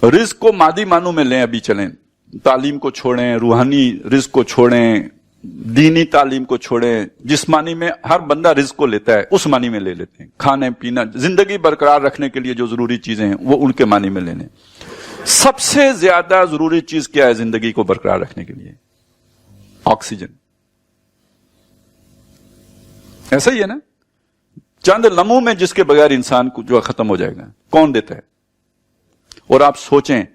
Risk को मादी मानों में लें, अभी चलें, तालीम को छोड़ें, रूहानी रिस्क को छोड़ें, दीनी तालीम को छोड़ें, जिस मानी में हर बंदा रिस्क को लेता है उस मानी में ले लेते हैं। खाने पीना, जिंदगी बरकरार रखने के लिए जो जरूरी चीजें हैं वो उनके मानी में ले लें। सबसे ज्यादा जरूरी चीज क्या है जिंदगी को बरकरार रखने के लिए? ऑक्सीजन। ऐसा ही है ना, चंद लम्हों में जिसके बगैर इंसान को जो खत्म हो जाएगा, कौन देता है? और आप सोचें,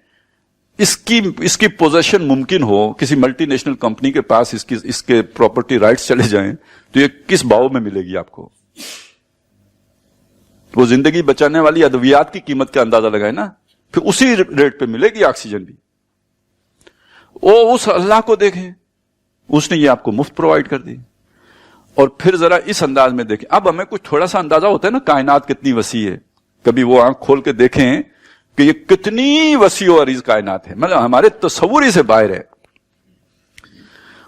इसकी पोजेशन मुमकिन हो, किसी मल्टीनेशनल कंपनी के पास इसके प्रॉपर्टी राइट्स चले जाएं, तो ये किस भाव में मिलेगी आपको? वो जिंदगी बचाने वाली अद्वियात की कीमत का अंदाजा लगाए ना, फिर उसी रेट पे मिलेगी ऑक्सीजन भी। वो उस अल्लाह को देखें, उसने ये आपको मुफ्त प्रोवाइड कर दी। और फिर जरा इस अंदाज में देखें, अब हमें कुछ थोड़ा सा अंदाजा होता है ना कायनात कितनी वसी है, कभी वो आंख खोल के देखें कि ये कितनी वसी और अरीज कायनात है, मतलब हमारे तस्वुर से बाहर है।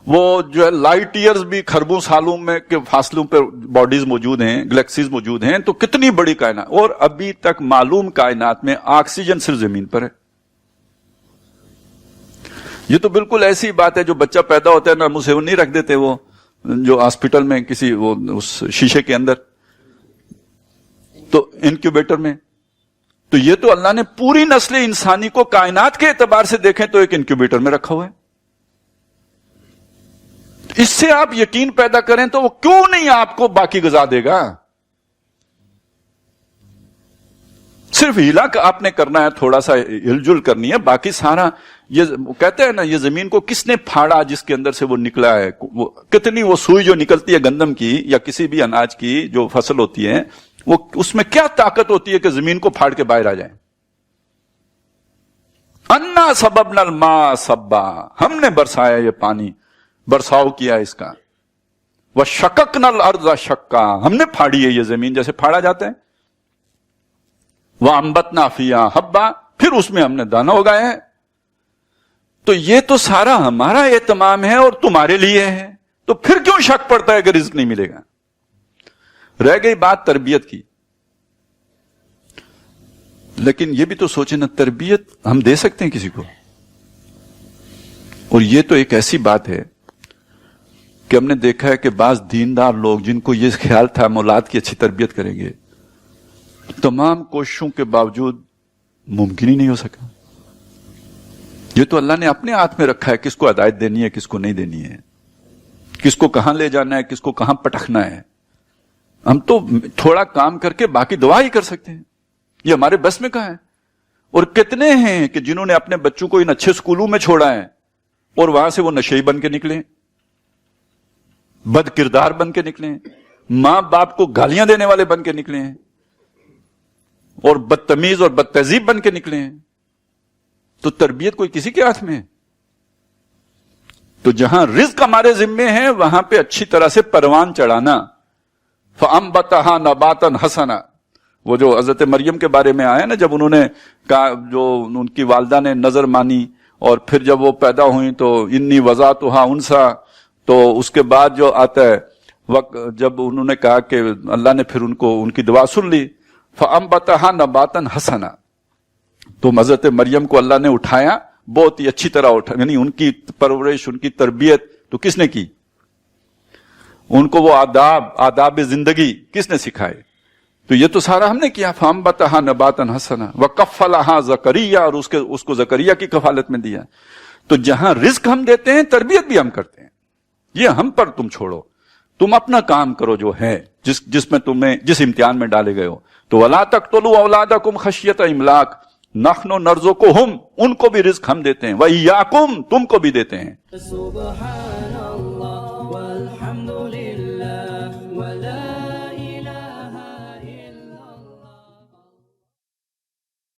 वो जो है लाइट ईयर्स भी खरबों सालों में के फासलों पर बॉडीज मौजूद हैं, गैलेक्सीज मौजूद हैं, तो कितनी बड़ी कायनात। और अभी तक मालूम कायनात में ऑक्सीजन सिर्फ जमीन पर है। ये तो बिल्कुल ऐसी बात है, जो बच्चा पैदा होता है ना, मुंह से वो नहीं रख देते, वो जो हॉस्पिटल में किसी वो उस शीशे के अंदर, तो इनक्यूबेटर में। तो ये तो अल्लाह ने पूरी नस्ल इंसानी को कायनात के एतबार से देखें तो एक इनक्यूबेटर में रखा हुआ है। इससे आप यकीन पैदा करें तो वो क्यों नहीं आपको बाकी ग़िज़ा देगा? सिर्फ हिला आपने करना है, थोड़ा सा हिलजुल करनी है, बाकी सारा ये कहते हैं ना, ये जमीन को किसने फाड़ा जिसके अंदर से वो निकला है। वो कितनी वो सुई जो निकलती है गंदम की या किसी भी अनाज की जो फसल होती है, वो उसमें क्या ताकत होती है कि जमीन को फाड़ के बाहर आ जाए। अन्ना सबबनल मा सब्बा, हमने बरसाया ये पानी, बरसाव किया इसका। वह शककनल अर्ज़ शक्का, हमने फाड़ी है ये जमीन जैसे फाड़ा जाता है। वह अंबतना फिया हब्बा, फिर उसमें हमने दाना उगाया है। तो ये तो सारा हमारा एहतमाम है और तुम्हारे लिए है, तो फिर क्यों शक पड़ता है कि रिज्क नहीं मिलेगा? रह गई बात तरबियत की, लेकिन ये भी तो सोचे ना, तरबियत हम दे सकते हैं किसी को। और ये तो एक ऐसी बात है कि हमने देखा है कि बाज दीनदार लोग जिनको ये ख्याल था हम औलाद की अच्छी तरबियत करेंगे, तमाम कोशिशों के बावजूद मुमकिन ही नहीं हो सका। ये तो अल्लाह ने अपने हाथ में रखा है, किसको हिदायत देनी है, किसको नहीं देनी है, किसको कहां ले जाना है, किसको कहां पटकना है। हम तो थोड़ा काम करके बाकी दुआ ही कर सकते हैं, ये हमारे बस में कहां है। और कितने हैं कि जिन्होंने अपने बच्चों को इन अच्छे स्कूलों में छोड़ा है और वहां से वो नशेई बन के निकले, बद किरदार बन के निकले, मां बाप को गालियां देने वाले बन के निकले हैं, और बदतमीज और बदतहजीब बन के निकले हैं। तो तरबियत कोई किसी के हाथ में है? तो जहां रिज्क हमारे जिम्मे है वहां पे अच्छी तरह से परवान चढ़ाना। फअंबतहा नबातन हसना, वो जो हजरत मरियम के बारे में आया ना, जब उन्होंने कहा, जो उनकी वालदा ने नजर मानी और फिर जब वो पैदा हुई तो इन्नी वज़ातुहा उनसा, तो उसके बाद जो आता है वक्त जब उन्होंने कहा कि अल्लाह ने फिर उनको उनकी दुआ सुन ली, फअंबतहा नबातन हसना, तो हजरत मरियम को अल्लाह ने उठाया, बहुत ही अच्छी तरह उठा, यानी उनकी परवरिश, उनकी तरबियत तो किसने की? उनको वो आदाब जिंदगी किसने सिखाए? तो ये तो सारा हमने किया। फअंबतहा नबातन हसना व कफ़लहा ज़करिया, और उसको ज़करिया की कफालत में दिया। तो जहां रिस्क हम देते हैं, तरबियत भी हम करते हैं। ये हम पर तुम छोड़ो, तुम अपना काम करो जो है, जिसमें तुम्हें जिस इम्तिहान में डाले गए हो। तो वला तक़्तुलू औलादकुम खशियत इमलाक, नहनु नर्ज़ुकुहुम, उनको भी रिस्क हम देते हैं, व इय्याकुम, तुमको भी देते हैं।